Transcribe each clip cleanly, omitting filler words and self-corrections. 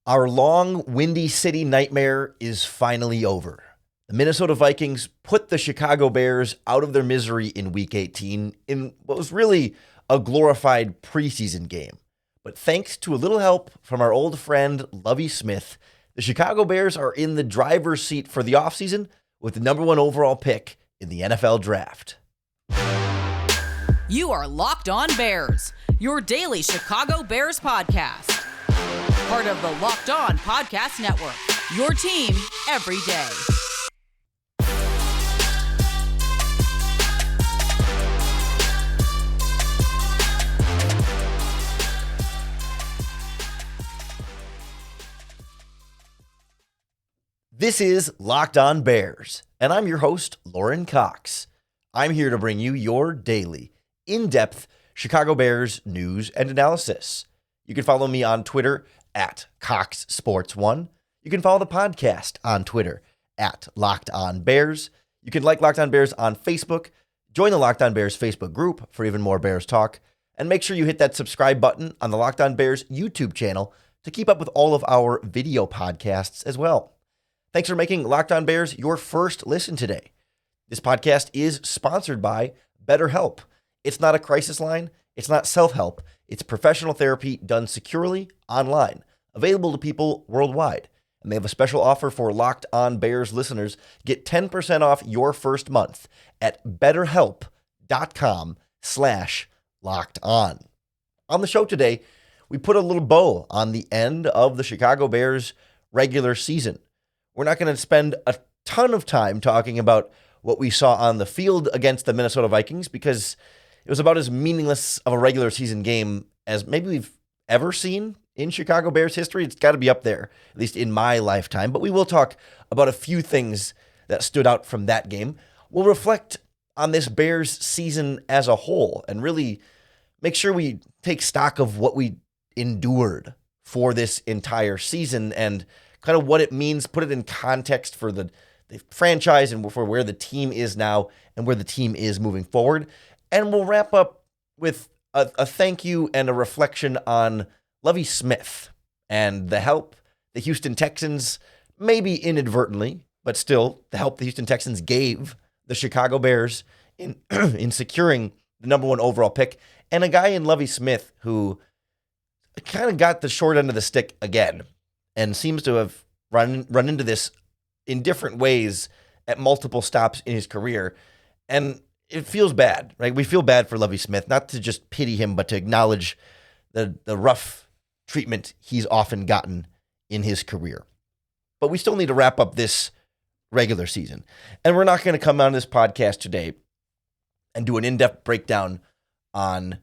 Our long, windy city nightmare is finally over. The Minnesota Vikings put the Chicago Bears out of their misery in Week 18 in what was really a glorified preseason game. But thanks to a little help from our old friend Lovie Smith, the Chicago Bears are in the driver's seat for the offseason with the number 1 overall pick in the NFL Draft. You are Locked On Bears, your daily Chicago Bears podcast. Part of the Locked On Podcast Network, your team every day. This is Locked On Bears, and I'm your host, Lorin Cox. I'm here to bring you your daily, in-depth Chicago Bears news and analysis. You can follow me on Twitter at CoxSports1. You can follow the podcast on Twitter at Locked On Bears. You can like Locked On Bears on Facebook. Join the Locked On Bears Facebook group for even more Bears talk. And make sure you hit that subscribe button on the Locked On Bears YouTube channel to keep up with all of our video podcasts as well. Thanks for making Locked On Bears your first listen today. This podcast is sponsored by BetterHelp. It's not a crisis line. It's not self-help. It's professional therapy done securely online, available to people worldwide. And they have a special offer for Locked On Bears listeners. Get 10% off your first month at betterhelp.com/lockedon. On the show today, we put a little bow on the end of the Chicago Bears regular season. We're not going to spend a ton of time talking about what we saw on the field against the Minnesota Vikings because it was about as meaningless of a regular season game as maybe we've ever seen in Chicago Bears history. It's got to be up there, at least in my lifetime. But we will talk about a few things that stood out from that game. We'll reflect on this Bears season as a whole and really make sure we take stock of what we endured for this entire season and kind of what it means, put it in context for the franchise and for where the team is now and where the team is moving forward. And we'll wrap up with a thank you and a reflection on Lovie Smith and the help the Houston Texans, maybe inadvertently, but still the help the Houston Texans gave the Chicago Bears in in securing the number 1 overall pick, and a guy in Lovie Smith who kind of got the short end of the stick again and seems to have run into this in different ways at multiple stops in his career. And it feels bad, right? We feel bad for Lovie Smith, not to just pity him, but to acknowledge the rough treatment he's often gotten in his career. But we still need to wrap up this regular season. And we're not going to come on this podcast today and do an in-depth breakdown on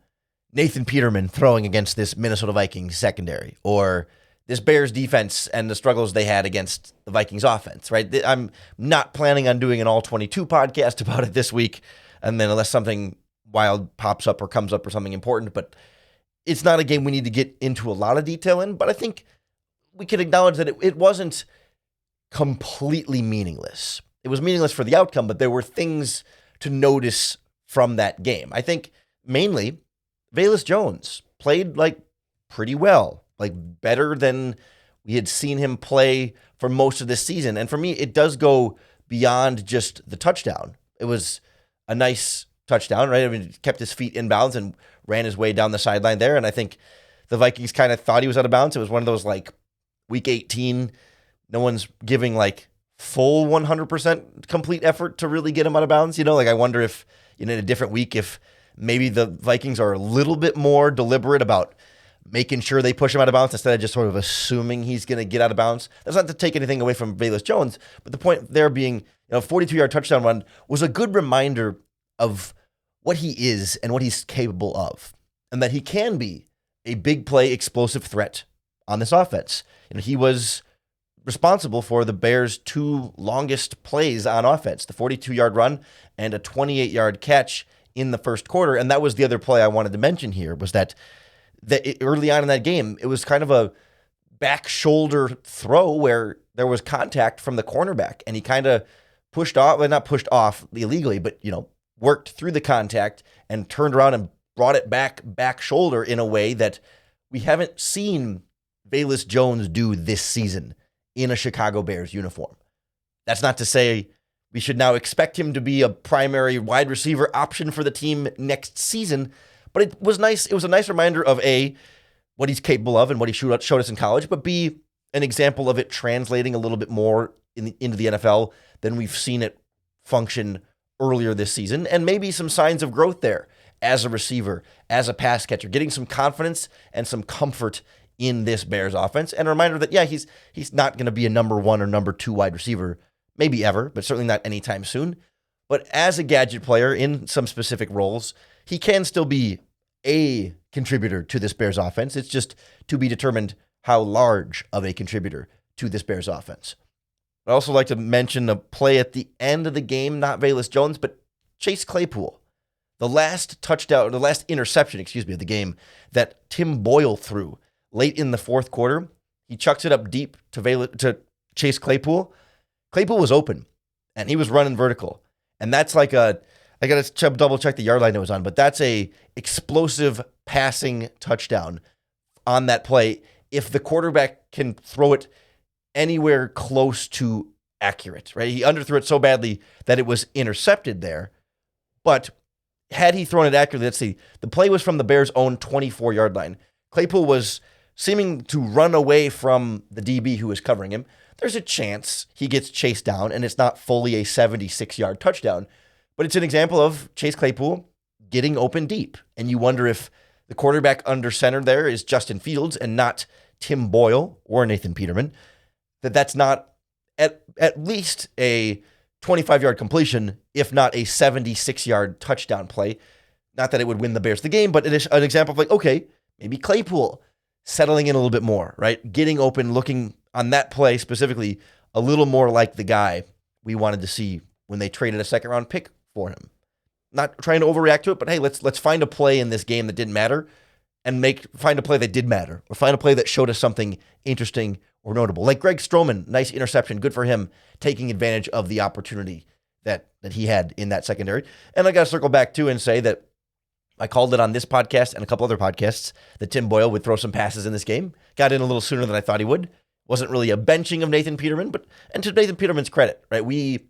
Nathan Peterman throwing against this Minnesota Vikings secondary or this Bears defense and the struggles they had against the Vikings offense, right? I'm not planning on doing an all-22 podcast about it this week, and then unless something wild pops up or comes up or something important, but it's not a game we need to get into a lot of detail in, but I think we can acknowledge that it wasn't completely meaningless. It was meaningless for the outcome, but there were things to notice from that game. I think mainly Velus Jones played pretty well, better than we had seen him play for most of this season. And for me, it does go beyond just the touchdown. It was a nice touchdown, right? I mean, he kept his feet in bounds and ran his way down the sideline there. And I think the Vikings kind of thought he was out of bounds. It was one of those week 18, no one's giving full 100% complete effort to really get him out of bounds. I wonder if in a different week, if maybe the Vikings are a little bit more deliberate about making sure they push him out of bounds instead of just sort of assuming he's going to get out of bounds. That's not to take anything away from Velus Jones, but the point there being, 42-yard touchdown run was a good reminder of what he is and what he's capable of, and that he can be a big play, explosive threat on this offense. He was responsible for the Bears' 2 longest plays on offense, the 42-yard run and a 28-yard catch in the first quarter. And that was the other play I wanted to mention here, was that early on in that game, it was kind of a back shoulder throw where there was contact from the cornerback, and he kind of pushed off, well, not pushed off illegally, but, worked through the contact and turned around and brought it back shoulder in a way that we haven't seen Velus Jones do this season in a Chicago Bears uniform? That's not to say we should now expect him to be a primary wide receiver option for the team next season, but it was nice. It was a nice reminder of A, what he's capable of and what he showed us in college, but B, an example of it translating a little bit more into the NFL than we've seen it function earlier this season, and maybe some signs of growth there as a receiver, as a pass catcher, getting some confidence and some comfort in this Bears offense. And a reminder that, yeah, he's not going to be a number 1 or number 2 wide receiver, maybe ever, but certainly not anytime soon. But as a gadget player in some specific roles, he can still be a contributor to this Bears offense. It's just to be determined how large of a contributor to this Bears offense. I'd also like to mention a play at the end of the game, not Velus Jones, but Chase Claypool. The last interception, of the game that Tim Boyle threw late in the fourth quarter. He chucks it up deep to Chase Claypool. Claypool was open, and he was running vertical. And that's like I got to double check the yard line it was on, but that's a explosive passing touchdown on that play if the quarterback can throw it anywhere close to accurate, right? He underthrew it so badly that it was intercepted there. But had he thrown it accurately, let's see, the play was from the Bears' own 24-yard line. Claypool was seeming to run away from the DB who was covering him. There's a chance he gets chased down and it's not fully a 76-yard touchdown, but it's an example of Chase Claypool getting open deep. And you wonder if the quarterback under center there is Justin Fields and not Tim Boyle or Nathan Peterman, that's not at least a 25-yard completion, if not a 76-yard touchdown play. Not that it would win the Bears the game, but it is an example of like, okay, maybe Claypool settling in a little bit more, right? Getting open, looking on that play specifically a little more like the guy we wanted to see when they traded a second-round pick for him. Not trying to overreact to it, but hey, let's find a play in this game that didn't matter and find a play that did matter, or find a play that showed us something interesting or notable. Like Greg Stroman, nice interception, good for him, taking advantage of the opportunity that he had in that secondary. And I got to circle back too and say that I called it on this podcast and a couple other podcasts that Tim Boyle would throw some passes in this game. Got in a little sooner than I thought he would. Wasn't really a benching of Nathan Peterman, and to Nathan Peterman's credit, right? We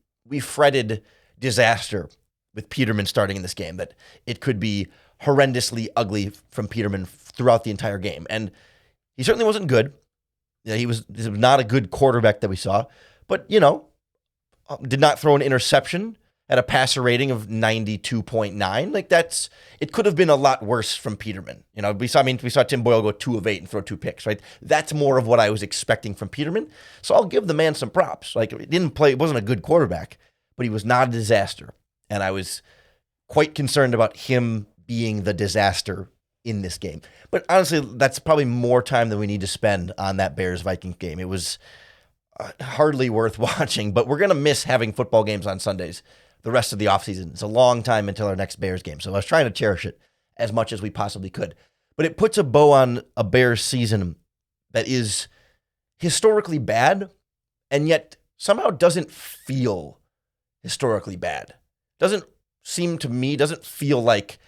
fretted disaster with Peterman starting in this game, that it could be horrendously ugly from Peterman throughout the entire game. And he certainly wasn't good. He was not a good quarterback that we saw, but, did not throw an interception at a passer rating of 92.9. Like it could have been a lot worse from Peterman. We saw Tim Boyle go 2 of 8 and throw 2 picks, right? That's more of what I was expecting from Peterman. So I'll give the man some props. Like, it wasn't a good quarterback, but he was not a disaster. And I was quite concerned about him being the disaster in this game. But honestly, that's probably more time than we need to spend on that Bears-Vikings game. It was hardly worth watching, but we're going to miss having football games on Sundays the rest of the offseason. It's a long time until our next Bears game. So I was trying to cherish it as much as we possibly could. But it puts a bow on a Bears season that is historically bad and yet somehow doesn't feel historically bad. Doesn't feel like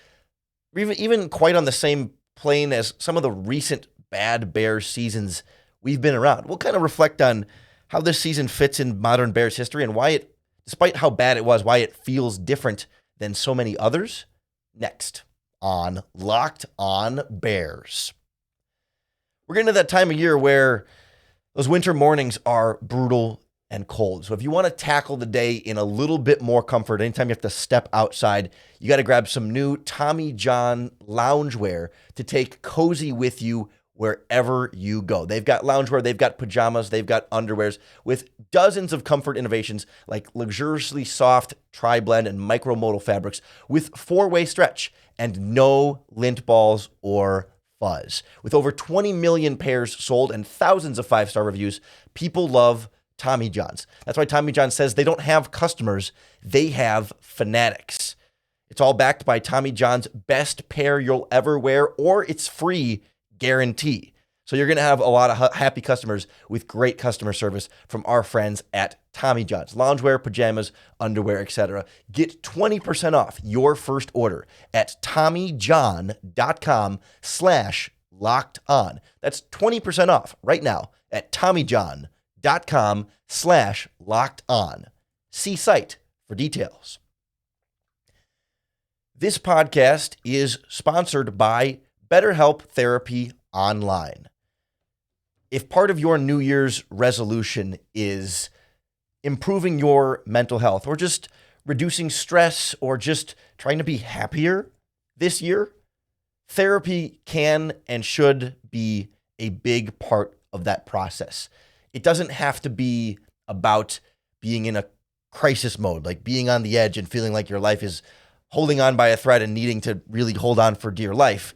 even quite on the same plane as some of the recent bad Bears seasons we've been around. We'll kind of reflect on how this season fits in modern Bears history and why it, despite how bad it was, why it feels different than so many others. Next on Locked On Bears. We're getting to that time of year where those winter mornings are brutal and cold. So if you want to tackle the day in a little bit more comfort, anytime you have to step outside, you got to grab some new Tommy John Loungewear to take cozy with you wherever you go. They've got loungewear, they've got pajamas, they've got underwears with dozens of comfort innovations like luxuriously soft tri-blend and micromodal fabrics with 4-way stretch and no lint balls or fuzz. With over 20 million pairs sold and thousands of 5-star reviews, people love Tommy John's. That's why Tommy John says they don't have customers, they have fanatics. It's all backed by Tommy John's best pair you'll ever wear, or it's free guarantee. So you're going to have a lot of happy customers with great customer service from our friends at Tommy John's. Loungewear, pajamas, underwear, etc. Get 20% off your first order at TommyJohn.com/locked locked on. That's 20% off right now at TommyJohn.com/locked on. See site for details. This podcast is sponsored by BetterHelp Therapy Online. If part of your New Year's resolution is improving your mental health or just reducing stress or just trying to be happier this year, therapy can and should be a big part of that process. It doesn't have to be about being in a crisis mode, like being on the edge and feeling like your life is holding on by a thread and needing to really hold on for dear life.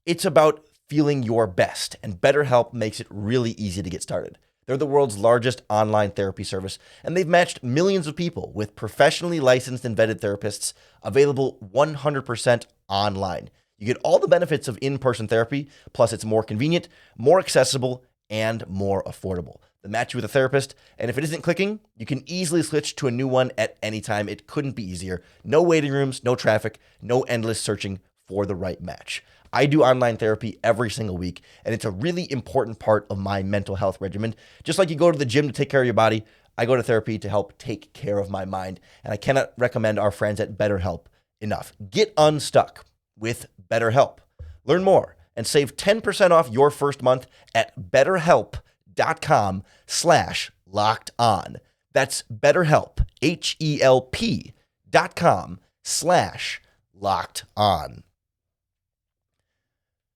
It's about feeling your best, and BetterHelp makes it really easy to get started. They're the world's largest online therapy service, and they've matched millions of people with professionally licensed and vetted therapists available 100% online. You get all the benefits of in-person therapy, plus it's more convenient, more accessible, and more affordable. They match you with a therapist, and if it isn't clicking, you can easily switch to a new one at any time. It couldn't be easier. No waiting rooms, no traffic, no endless searching for the right match. I do online therapy every single week, and it's a really important part of my mental health regimen. Just like you go to the gym to take care of your body, I go to therapy to help take care of my mind, and I cannot recommend our friends at BetterHelp enough. Get unstuck with BetterHelp. Learn more and save 10% off your first month at BetterHelp.com/locked on. That's BetterHelp, HELP.com/locked on.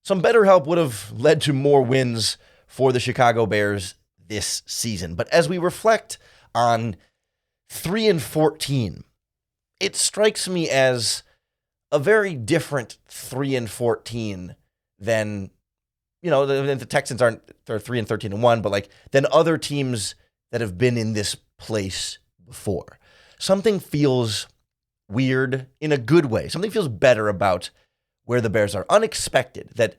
Some better help would have led to more wins for the Chicago Bears this season. But as we reflect on 3-14, it strikes me as a very different 3-14 than, the Texans they're 3-13-1, but than other teams that have been in this place before. Something feels weird in a good way. Something feels better about where the Bears are. Unexpected. That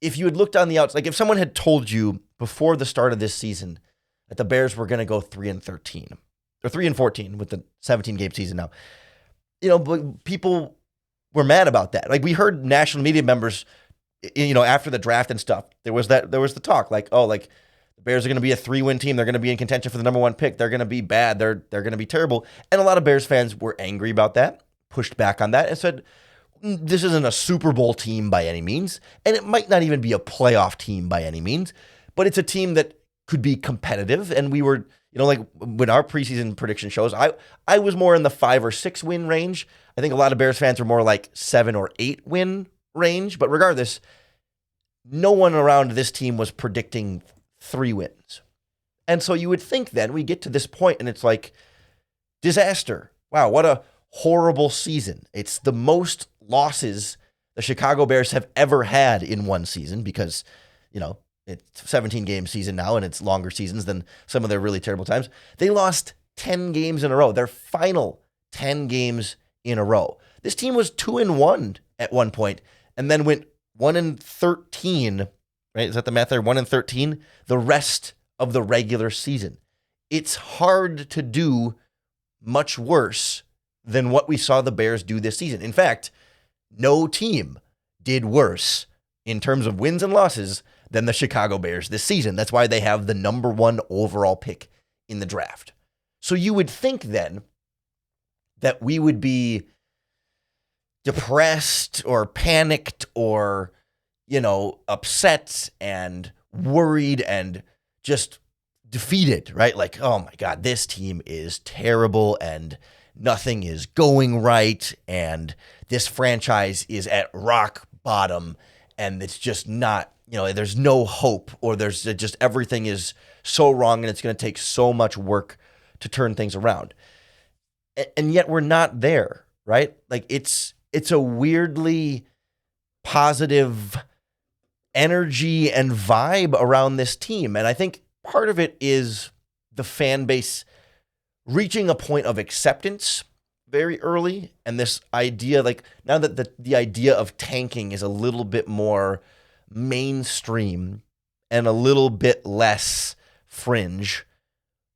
if you had looked on the outside, if someone had told you before the start of this season that the Bears were going to go 3-13 or 3-14 with the 17-game season now, but people were mad about that. We heard national media members, after the draft and stuff, there was the talk the Bears are going to be a 3-win team. They're going to be in contention for the number 1 pick. They're going to be bad. They're going to be terrible. And a lot of Bears fans were angry about that, pushed back on that, and said, this isn't a Super Bowl team by any means, and it might not even be a playoff team by any means, but it's a team that could be competitive. And we were, when our preseason prediction shows, I was more in the 5 or 6 win range. I think a lot of Bears fans are more like 7 or 8 win range, but regardless, no one around this team was predicting 3 wins. And so you would think then we get to this point and it's like disaster. Wow, what a horrible season. It's the most losses the Chicago Bears have ever had in one season because, it's a 17-game season now and it's longer seasons than some of their really terrible times. They lost 10 games in a row, their final 10 games in a row. This team was 2-1 at one point and then went 1-13, right? Is that the math there? 1-13 the rest of the regular season. It's hard to do much worse than what we saw the Bears do this season. In fact, no team did worse in terms of wins and losses than the Chicago Bears this season. That's why they have the number 1 overall pick in the draft. So you would think then that we would be depressed or panicked or, upset and worried and just defeated, right? Oh my God, this team is terrible and nothing is going right, and this franchise is at rock bottom, and it's just not, there's no hope, or there's just everything is so wrong, and it's going to take so much work to turn things around. And yet we're not there, right? It's a weirdly positive energy and vibe around this team, and I think part of it is the fan base reaching a point of acceptance very early, and this idea, now that the idea of tanking is a little bit more mainstream and a little bit less fringe,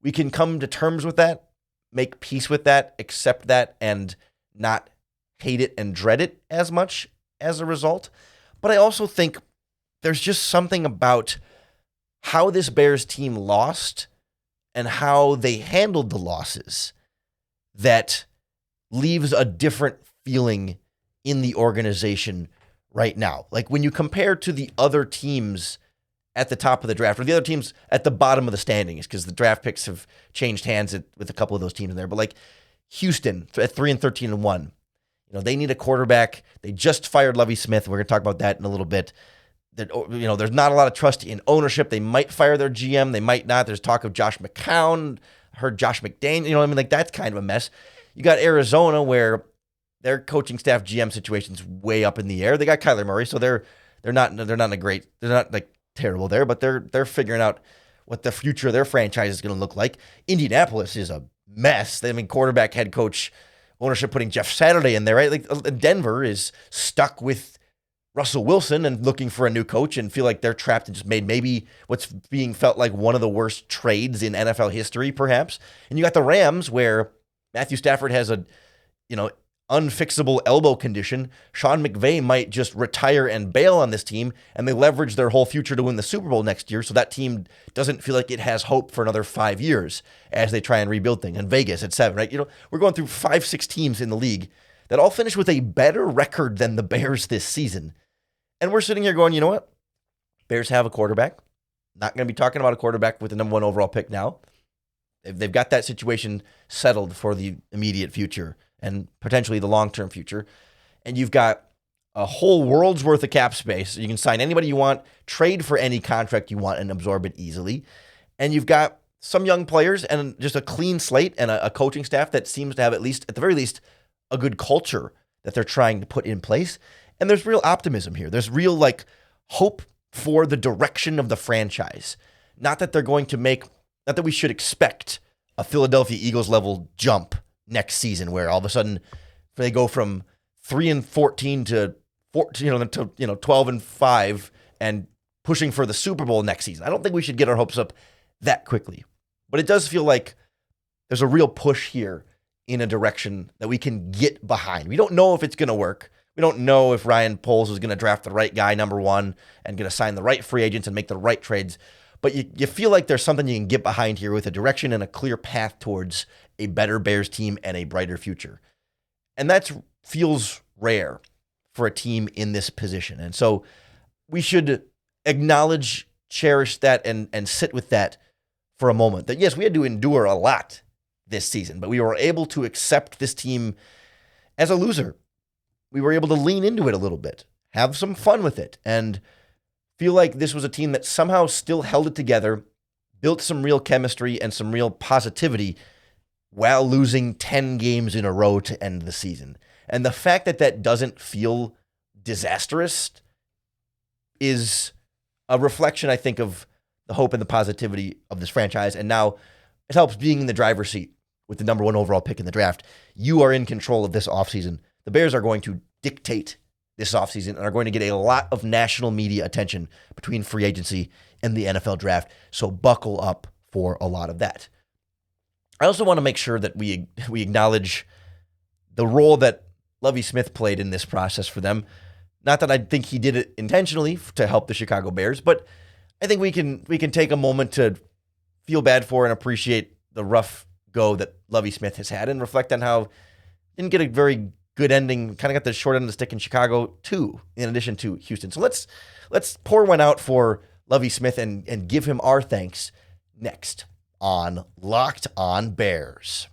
we can come to terms with that, make peace with that, accept that, and not hate it and dread it as much as a result. But I also think there's just something about how this Bears team lost and how they handled the losses that leaves a different feeling in the organization right now. Like when you compare to the other teams at the top of the draft or the other teams at the bottom of the standings, because the draft picks have changed hands with a couple of those teams in there, but like Houston at 3-13-1, they need a quarterback. They just fired Lovie Smith. We're going to talk about that in a little bit. There's not a lot of trust in ownership. They might fire their GM. They might not. There's talk of Josh McCown. I heard Josh McDaniel. Like that's kind of a mess. You got Arizona where their coaching staff GM situation's way up in the air. They got Kyler Murray, so they're not like terrible there, but they're figuring out what the future of their franchise is going to look like. Indianapolis is a mess. Quarterback, head coach, ownership putting Jeff Saturday in there, right? Like Denver is stuck with Russell Wilson and looking for a new coach and feel like they're trapped and just made maybe what's being felt like one of the worst trades in NFL history, perhaps. And you got the Rams where Matthew Stafford has a, unfixable elbow condition. Sean McVay might just retire and bail on this team, and they leverage their whole future to win the Super Bowl next year, so that team doesn't feel like it has hope for another 5 years as they try and rebuild things. And Vegas at 7, right? We're going through 5-6 teams in the league that all finish with a better record than the Bears this season. And we're sitting here going, you know what? Bears have a quarterback. Not going to be talking about a quarterback with the number 1 overall pick now. They've got that situation settled for the immediate future and potentially the long-term future. And you've got a whole world's worth of cap space. You can sign anybody you want, trade for any contract you want, and absorb it easily. And you've got some young players and just a clean slate and a coaching staff that seems to have at the very least, a good culture that they're trying to put in place. And there's real optimism here. There's real hope for the direction of the franchise. Not that we should expect a Philadelphia Eagles level jump next season where all of a sudden they go from 3-14 to 12-5 and pushing for the Super Bowl next season. I don't think we should get our hopes up that quickly. But it does feel like there's a real push here in a direction that we can get behind. We don't know if it's going to work. We don't know if Ryan Poles is going to draft the right guy, number 1, and going to sign the right free agents and make the right trades. But you feel like there's something you can get behind here with a direction and a clear path towards a better Bears team and a brighter future. And that feels rare for a team in this position. And so we should acknowledge, cherish that, and sit with that for a moment. That yes, we had to endure a lot this season, but we were able to accept this team as a loser. We were able to lean into it a little bit, have some fun with it, and feel like this was a team that somehow still held it together, built some real chemistry and some real positivity while losing 10 games in a row to end the season. And the fact that doesn't feel disastrous is a reflection, I think, of the hope and the positivity of this franchise. And now it helps being in the driver's seat with the number 1 overall pick in the draft. You are in control of this offseason. The Bears are going to dictate this offseason and are going to get a lot of national media attention between free agency and the NFL draft. So buckle up for a lot of that. I also want to make sure that we acknowledge the role that Lovie Smith played in this process for them. Not that I think he did it intentionally to help the Chicago Bears, but I think we can take a moment to feel bad for and appreciate the rough go that Lovie Smith has had and reflect on how he didn't get a very good ending, kind of got the short end of the stick in Chicago too, in addition to Houston. So let's pour one out for Lovie Smith and give him our thanks next on Locked On Bears.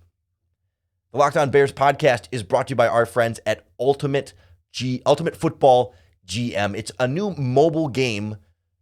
The Locked On Bears podcast is brought to you by our friends at Ultimate Football GM. It's a new mobile game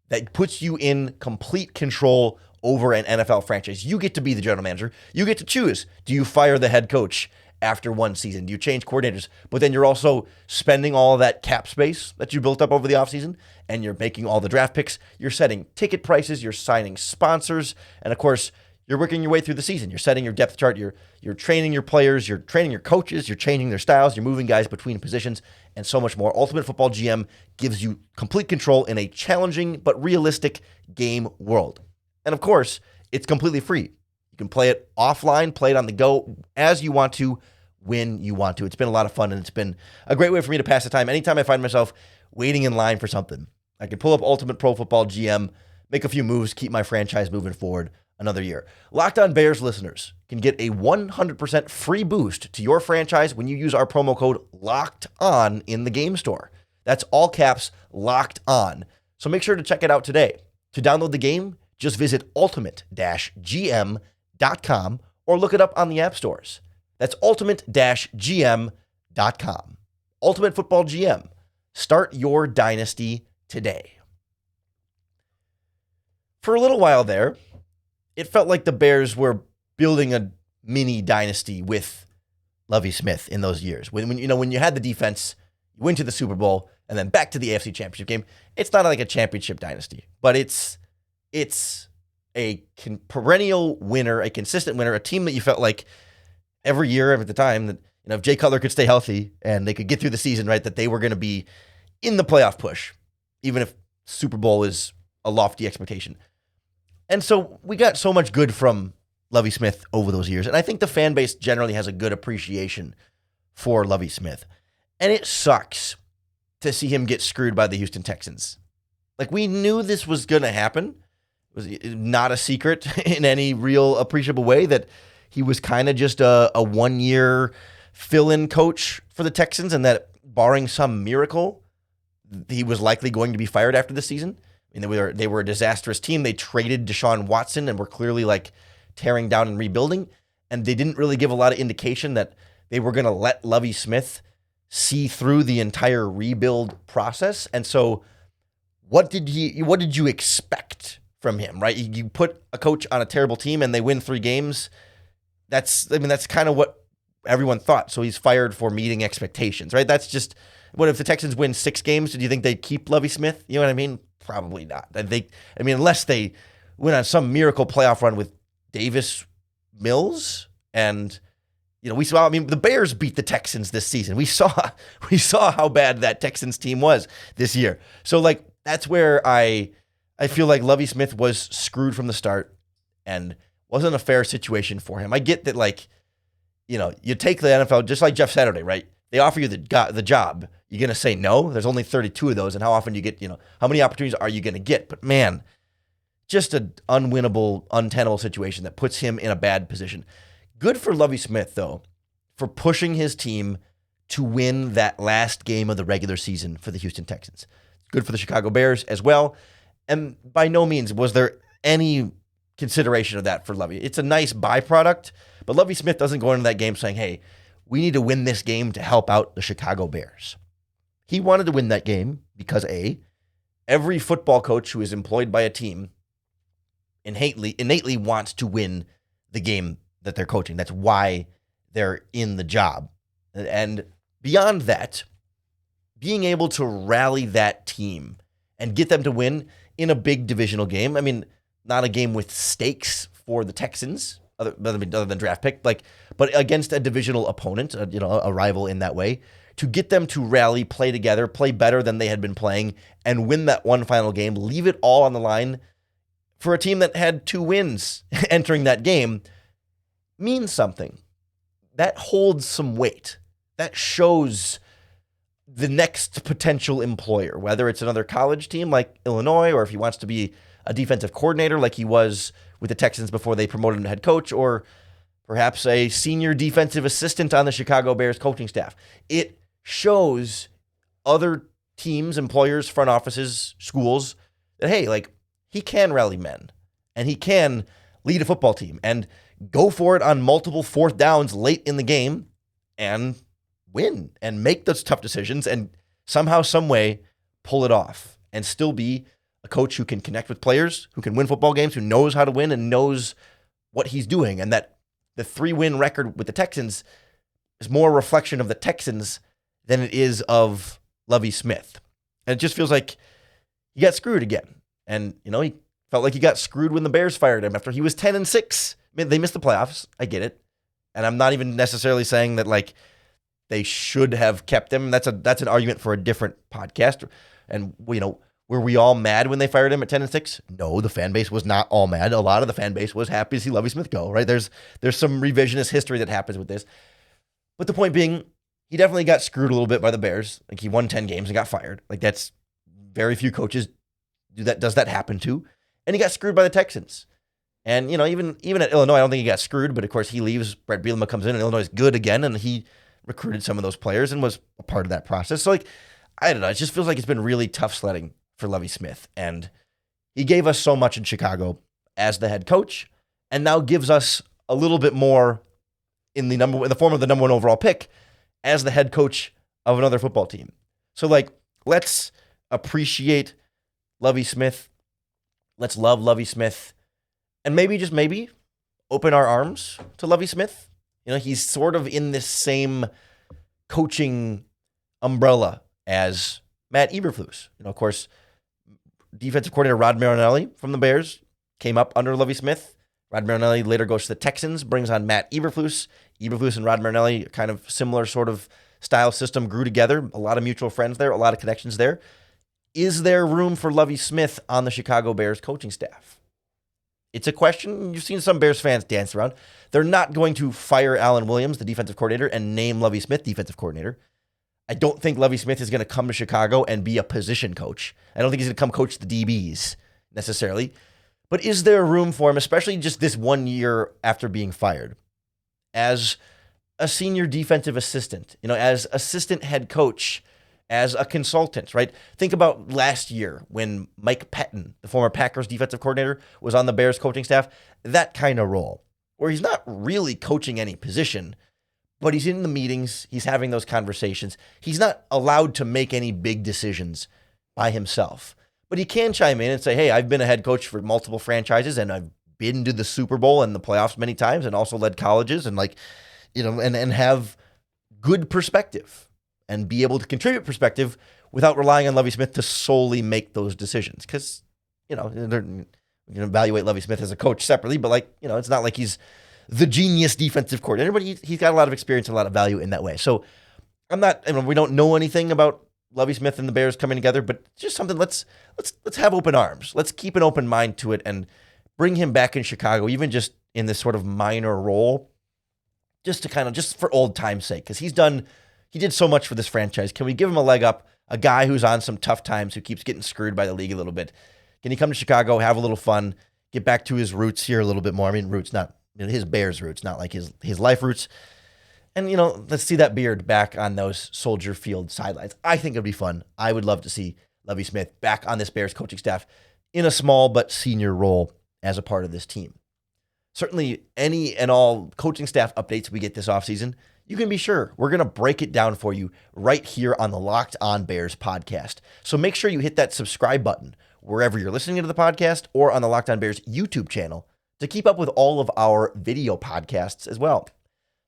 that puts you in complete control over an NFL franchise. You get to be the general manager. You get to choose. Do you fire the head coach after one season? Do you change coordinators? But then you're also spending all of that cap space that you built up over the offseason, and you're making all the draft picks. You're setting ticket prices. You're signing sponsors. And, of course, you're working your way through the season. You're setting your depth chart. You're training your players. You're training your coaches. You're changing their styles. You're moving guys between positions and so much more. Ultimate Football GM gives you complete control in a challenging but realistic game world. And, of course, it's completely free. You can play it offline, play it on the go as you want to, when you want to. It's been a lot of fun, and it's been a great way for me to pass the time. Anytime I find myself waiting in line for something, I can pull up Ultimate Pro Football GM, make a few moves, keep my franchise moving forward another year. Locked On Bears listeners can get a 100% free boost to your franchise when you use our promo code Locked On in the game store. That's all caps, Locked On. So make sure to check it out today. To download the game, just visit ultimate-gm.com or look it up on the app stores. That's ultimate-gm.com. Ultimate Football GM. Start your dynasty today. For a little while there, it felt like the Bears were building a mini dynasty with Lovie Smith in those years. When you had the defense, you went to the Super Bowl and then back to the AFC Championship game. It's not like a championship dynasty, but it's a perennial winner, a consistent winner, a team that you felt like every year at the time that if Jay Cutler could stay healthy and they could get through the season, right, that they were going to be in the playoff push, even if Super Bowl is a lofty expectation. And so we got so much good from Lovie Smith over those years. And I think the fan base generally has a good appreciation for Lovie Smith. And it sucks to see him get screwed by the Houston Texans. Like, we knew this was going to happen. It was not a secret in any real appreciable way that he was kind of just a one-year fill-in coach for the Texans, and that barring some miracle, he was likely going to be fired after the season. I mean, they were a disastrous team. They traded Deshaun Watson and were clearly like tearing down and rebuilding, and they didn't really give a lot of indication that they were going to let Lovie Smith see through the entire rebuild process. And so what did you expect from him, right? You put a coach on a terrible team and they win 3 games. That's kind of what everyone thought. So he's fired for meeting expectations, right? That's just, what if the Texans win 6 games? Do you think they'd keep Lovie Smith? You know what I mean? Probably not. Unless they went on some miracle playoff run with Davis Mills, and we saw. The Bears beat the Texans this season. We saw how bad that Texans team was this year. So that's where I feel like Lovie Smith was screwed from the start, and wasn't a fair situation for him. I get that, you take the NFL just like Jeff Saturday, right? They offer you the job. You're going to say no? There's only 32 of those, and how often do you get, how many opportunities are you going to get? But man, just an unwinnable, untenable situation that puts him in a bad position. Good for Lovie Smith, though, for pushing his team to win that last game of the regular season for the Houston Texans. Good for the Chicago Bears as well. And by no means was there any consideration of that for Lovie. It's a nice byproduct, but Lovie Smith doesn't go into that game saying, hey, we need to win this game to help out the Chicago Bears. He wanted to win that game because, every football coach who is employed by a team innately wants to win the game that they're coaching. That's why they're in the job. And beyond that, being able to rally that team and get them to win in a big divisional game. Not a game with stakes for the Texans, other than draft pick, but against a divisional opponent, a rival in that way, to get them to rally, play together, play better than they had been playing, and win that one final game, leave it all on the line for a team that had 2 wins entering that game, means something. That holds some weight. That shows the next potential employer, whether it's another college team like Illinois, or if he wants to be a defensive coordinator like he was with the Texans before they promoted him to head coach, or perhaps a senior defensive assistant on the Chicago Bears coaching staff. It shows other teams, employers, front offices, schools that, hey, he can rally men and he can lead a football team and go for it on multiple 4th downs late in the game and win and make those tough decisions and somehow, some way pull it off and still be a coach who can connect with players, who can win football games, who knows how to win and knows what he's doing. And that the 3-win record with the Texans is more a reflection of the Texans than it is of Lovie Smith. And it just feels like he got screwed again. And, he felt like he got screwed when the Bears fired him after he was 10-6. They missed the playoffs. I get it. And I'm not even necessarily saying that, they should have kept him. That's an argument for a different podcast. And, were we all mad when they fired him at 10-6? No, the fan base was not all mad. A lot of the fan base was happy to see Lovie Smith go, right? There's some revisionist history that happens with this. But the point being, he definitely got screwed a little bit by the Bears. He won 10 games and got fired. That's very few coaches does that happen to. And he got screwed by the Texans. And, even at Illinois, I don't think he got screwed, but of course he leaves. Brett Bielema comes in, and Illinois is good again, and he recruited some of those players and was a part of that process. So, I don't know. It just feels like it's been really tough sledding for Lovie Smith. And he gave us so much in Chicago as the head coach, and now gives us a little bit more in the form of the number one overall pick as the head coach of another football team. So, let's appreciate Lovie Smith. Let's love Lovie Smith. And maybe, just maybe, open our arms to Lovie Smith. He's sort of in this same coaching umbrella as Matt Eberflus. Of course, defensive coordinator Rod Marinelli from the Bears came up under Lovie Smith. Rod Marinelli later goes to the Texans, brings on Matt Eberflus. Eberflus and Rod Marinelli, kind of similar sort of style system, grew together. A lot of mutual friends there, a lot of connections there. Is there room for Lovie Smith on the Chicago Bears coaching staff? It's a question you've seen some Bears fans dance around. They're not going to fire Alan Williams, the defensive coordinator, and name Lovie Smith defensive coordinator. I don't think Lovie Smith is going to come to Chicago and be a position coach. I don't think he's going to come coach the DBs necessarily. But is there room for him, especially just this 1 year after being fired, as a senior defensive assistant, as assistant head coach, as a consultant, right? Think about last year when Mike Pettin, the former Packers defensive coordinator, was on the Bears coaching staff, that kind of role, where he's not really coaching any position, but he's in the meetings, he's having those conversations. He's not allowed to make any big decisions by himself, but he can chime in and say, hey, I've been a head coach for multiple franchises, and I've been to the Super Bowl and the playoffs many times, and also led colleges, and and have good perspective and be able to contribute perspective without relying on Lovie Smith to solely make those decisions. Because, we can evaluate Lovie Smith as a coach separately, but it's not like he's the genius defensive coordinator, but he's got a lot of experience and a lot of value in that way. So we don't know anything about Lovie Smith and the Bears coming together, but just something, let's have open arms. Let's keep an open mind to it and bring him back in Chicago, even just in this sort of minor role, just for old time's sake, because he did so much for this franchise. Can we give him a leg up? A guy who's on some tough times, who keeps getting screwed by the league a little bit. Can he come to Chicago, have a little fun, get back to his roots here a little bit more? I mean, roots, not his Bears roots, not like his life roots. And, let's see that beard back on those Soldier Field sidelines. I think it'd be fun. I would love to see Lovie Smith back on this Bears coaching staff in a small but senior role as a part of this team. Certainly, any and all coaching staff updates we get this offseason, you can be sure we're going to break it down for you right here on the Locked On Bears podcast. So make sure you hit that subscribe button wherever you're listening to the podcast or on the Locked On Bears YouTube channel to keep up with all of our video podcasts as well.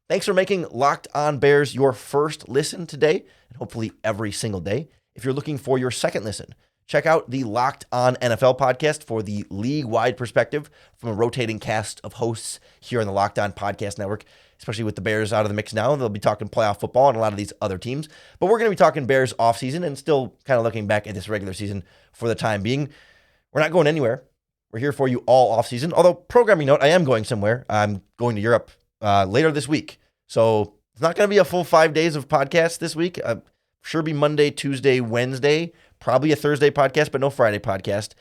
Thanks for making Locked On Bears your first listen today, and hopefully every single day. If you're looking for your second listen, check out the Locked On NFL podcast for the league-wide perspective from a rotating cast of hosts here on the Locked On Podcast Network, especially with the Bears out of the mix now. They'll be talking playoff football and a lot of these other teams. But we're going to be talking Bears offseason and still kind of looking back at this regular season for the time being. We're not going anywhere. We're here for you all offseason. Although, programming note, I am going somewhere. I'm going to Europe later this week. So it's not going to be a full 5 days of podcasts this week. Sure be Monday, Tuesday, Wednesday. Probably a Thursday podcast, but no Friday podcast.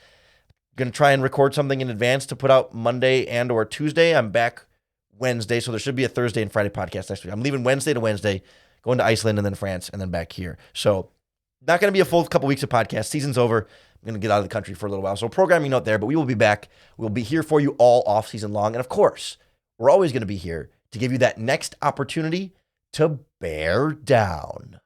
Going to try and record something in advance to put out Monday and or Tuesday. I'm back Wednesday, so there should be a Thursday and Friday podcast next week. I'm leaving Wednesday to Wednesday, going to Iceland and then France and then back here. So not going to be a full couple weeks of podcast. Season's over. I'm going to get out of the country for a little while. So programming note there, but we will be back. We'll be here for you all off season long. And of course, we're always going to be here to give you that next opportunity to bear down.